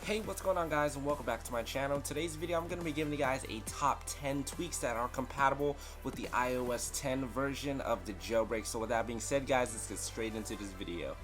Hey, what's going on, guys, and welcome back to my channel. Today's video I'm going to be giving you guys a top 10 tweaks that are compatible with the iOS 10 version of the jailbreak. So with that being said, guys, let's get straight into this video.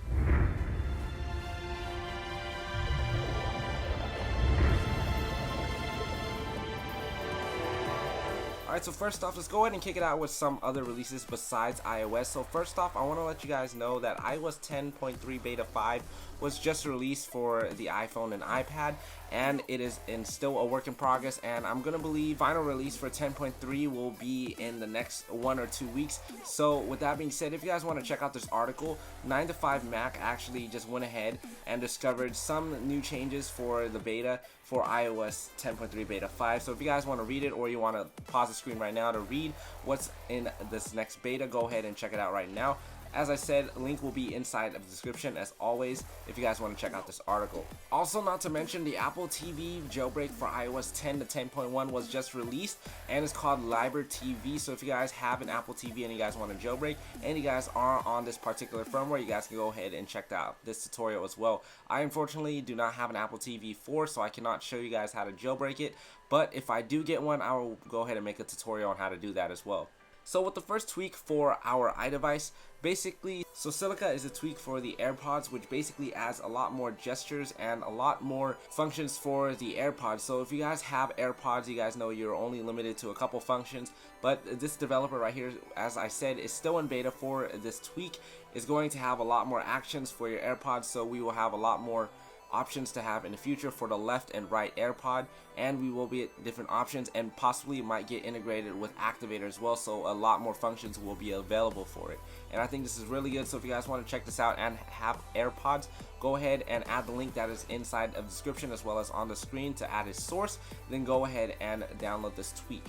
Alright, so first off, let's go ahead and kick it out with some other releases besides iOS. So first off, I want to let you guys know that iOS 10.3 Beta 5 was just released for the iPhone and iPad, and it is still a work in progress, and I'm going to believe final release for 10.3 will be in the next 1 or 2 weeks. So with that being said, if you guys want to check out this article, 9to5Mac actually just went ahead and discovered some new changes for the beta for iOS 10.3 Beta 5. So if you guys want to read it, or you want to pause the screen right now to read what's in this next beta, go ahead and check it out right now. As I said, link will be inside of the description as always if you guys want to check out this article. Also, not to mention, the Apple TV jailbreak for iOS 10 to 10.1 was just released, and it's called LibreTV. So if you guys have an Apple TV and you guys want to jailbreak and you guys are on this particular firmware, you guys can go ahead and check out this tutorial as well. I unfortunately do not have an Apple TV 4, so I cannot show you guys how to jailbreak it, but if I do get one, I will go ahead and make a tutorial on how to do that as well. So with the first tweak for our iDevice, basically, so Silica is a tweak for the AirPods, which basically adds a lot more gestures and a lot more functions for the AirPods. So if you guys have AirPods, you guys know you're only limited to a couple functions, but this developer right here, as I said, is still in beta for this tweak, is going to have a lot more actions for your AirPods, so we will have a lot more options to have in the future for the left and right AirPod, and we will be at different options, and possibly might get integrated with Activator as well, so a lot more functions will be available for it. And I think this is really good. So if you guys want to check this out and have AirPods, go ahead and add the link that is inside of the description as well as on the screen to add a source, then go ahead and download this tweak.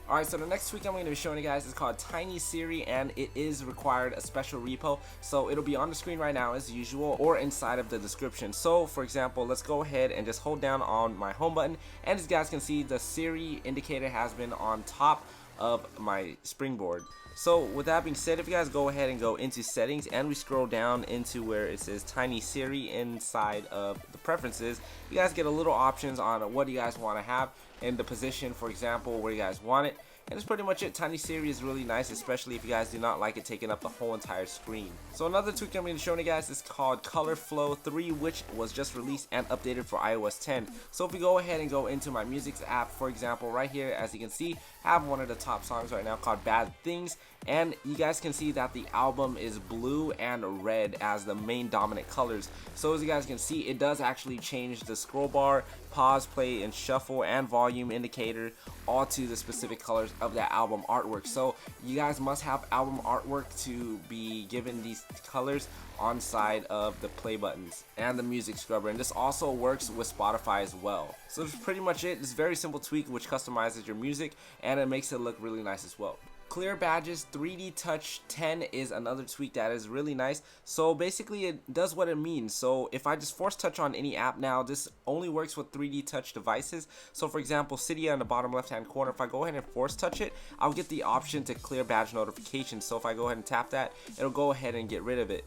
Alright, so the next tweak I'm going to be showing you guys is called Tiny Siri, and it is required a special repo, so it'll be on the screen right now as usual or inside of the description. So for example, let's go ahead and just hold down on my home button, and as you guys can see, the Siri indicator has been on top of my springboard. So with that being said, if you guys go ahead and go into settings and we scroll down into where it says Tiny Siri inside of the preferences, you guys get a little options on what you guys want to have in the position, for example, where you guys want it. And that's pretty much it. Tiny Siri is really nice, especially if you guys do not like it taking up the whole entire screen. So another tweak I'm going to show you guys is called Color Flow 3, which was just released and updated for iOS 10. So if we go ahead and go into my Musics app, for example, right here, as you can see, I have one of the top songs right now called Bad Things, and you guys can see that the album is blue and red as the main dominant colors. So as you guys can see, it does actually change the scroll bar, pause, play, and shuffle, and volume indicator all to the specific colors of that album artwork. So you guys must have album artwork to be given these colors on side of the play buttons and the music scrubber, and this also works with Spotify as well. So that's pretty much it. It's a very simple tweak which customizes your music, and it makes it look really nice as well. Clear Badges 3D Touch 10 is another tweak that is really nice. So basically it does what it means. So if I just force touch on any app now, this only works with 3D touch devices. So for example, Cydia in the bottom left hand corner, if I go ahead and force touch it, I'll get the option to clear badge notifications. So if I go ahead and tap that, it'll go ahead and get rid of it.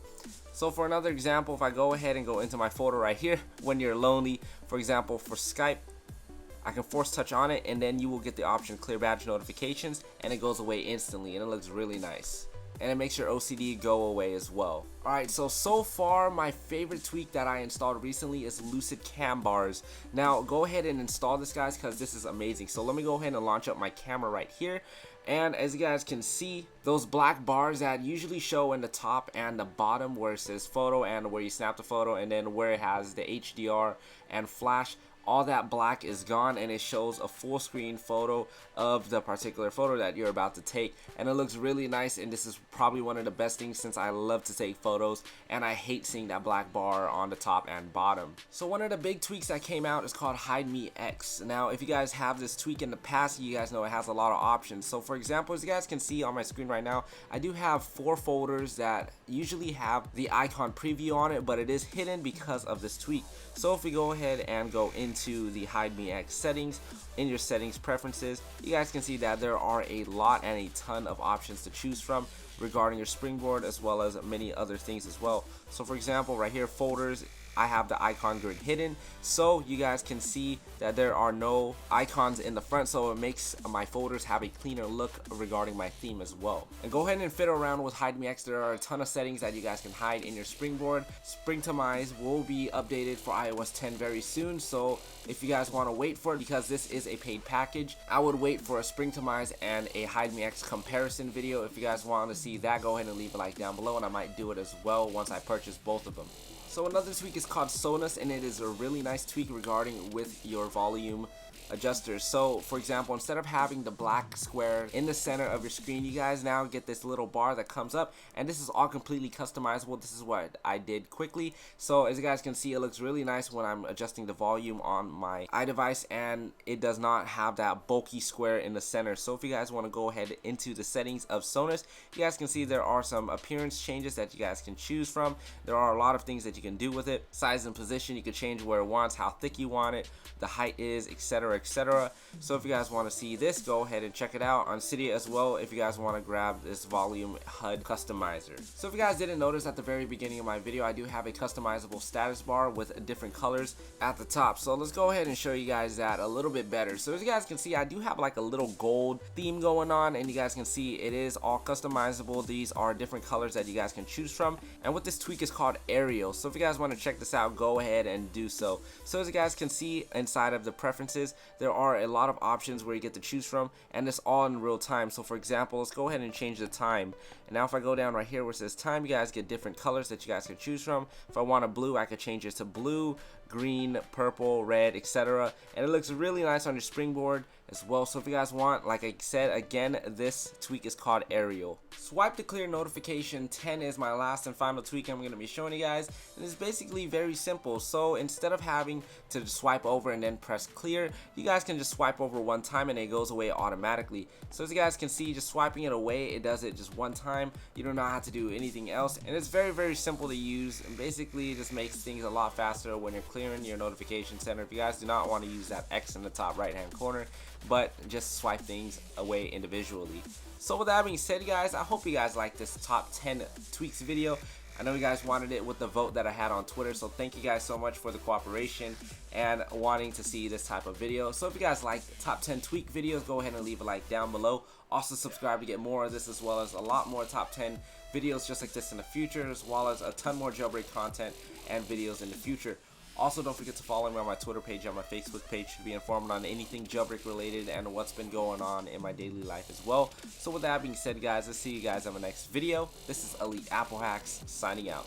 So for another example, if I go ahead and go into my photo right here, when you're lonely, for example for Skype, I can force touch on it, and then you will get the option clear badge notifications, and it goes away instantly, and it looks really nice. And it makes your OCD go away as well. Alright, so far my favorite tweak that I installed recently is Lucid Cam Bars. Now go ahead and install this, guys, because this is amazing. So let me go ahead and launch up my camera right here. And as you guys can see, those black bars that usually show in the top and the bottom where it says photo and where you snap the photo, and then where it has the HDR and flash, all that black is gone, and it shows a full screen photo of the particular photo that you're about to take, and it looks really nice. And this is probably one of the best things, since I love to take photos and I hate seeing that black bar on the top and bottom. So one of the big tweaks that came out is called Hide Me X. Now if you guys have this tweak in the past, you guys know it has a lot of options. So for example, as you guys can see on my screen right now, I do have 4 folders that usually have the icon preview on it, but it is hidden because of this tweak. So if we go ahead and go into the Hide Me X settings, in your settings preferences, you guys can see that there are a lot and a ton of options to choose from regarding your springboard, as well as many other things as well. So for example, right here, folders, I have the icon grid hidden, so you guys can see that there are no icons in the front, so it makes my folders have a cleaner look regarding my theme as well. And go ahead and fiddle around with HideMeX. There are a ton of settings that you guys can hide in your springboard. Springtomize will be updated for iOS 10 very soon, so if you guys want to wait for it, because this is a paid package, I would wait for a Springtomize and a HideMeX comparison video. If you guys want to see that, go ahead and leave a like down below, and I might do it as well once I purchase both of them. So another tweak is called Sonus, and it is a really nice tweak regarding with your volume adjusters. So for example, instead of having the black square in the center of your screen, you guys now get this little bar that comes up, and this is all completely customizable. This is what I did quickly. So as you guys can see, it looks really nice when I'm adjusting the volume on my iDevice, and it does not have that bulky square in the center. So if you guys want to go ahead into the settings of Sonus, you guys can see there are some appearance changes that you guys can choose from. There are a lot of things that you can do with it. Size and position, you can change where it wants, how thick you want it, the height is, etc, etc. So if you guys want to see this, go ahead and check it out on Cydia as well if you guys want to grab this volume HUD customizer. So if you guys didn't notice at the very beginning of my video, I do have a customizable status bar with different colors at the top. So let's go ahead and show you guys that a little bit better. So as you guys can see, I do have like a little gold theme going on, and you guys can see it is all customizable. These are different colors that you guys can choose from, and what this tweak is called Arial. So if you guys want to check this out, go ahead and do so. So as you guys can see inside of the preferences, there are a lot of options where you get to choose from, and it's all in real time. So for example, let's go ahead and change the time. And now if I go down right here where it says time, you guys get different colors that you guys can choose from. If I want a blue, I could change it to blue, green, purple, red, etc. And it looks really nice on your springboard as well. So if you guys want, like I said again, this tweak is called Arial. Swipe to clear notification 10 is my last and final tweak I'm going to be showing you guys, and it's basically very simple. So instead of having to swipe over and then press clear, you guys can just swipe over one time and it goes away automatically. So as you guys can see, just swiping it away, it does it just one time. You do not have to do anything else, and it's very, very simple to use, and basically it just makes things a lot faster when you're clearing your notification center. If you guys do not want to use that X in the top right hand corner, but just swipe things away individually. So with that being said, guys, I hope you guys like this top 10 tweaks video. I know you guys wanted it with the vote that I had on Twitter, so thank you guys so much for the cooperation and wanting to see this type of video. So if you guys like top 10 tweak videos, go ahead and leave a like down below. Also subscribe to get more of this, as well as a lot more top 10 videos just like this in the future, as well as a ton more jailbreak content and videos in the future. Also, don't forget to follow me on my Twitter page and my Facebook page to be informed on anything jailbreak related and what's been going on in my daily life as well. So with that being said, guys, I'll see you guys on the next video. This is EliteAppleHacks signing out.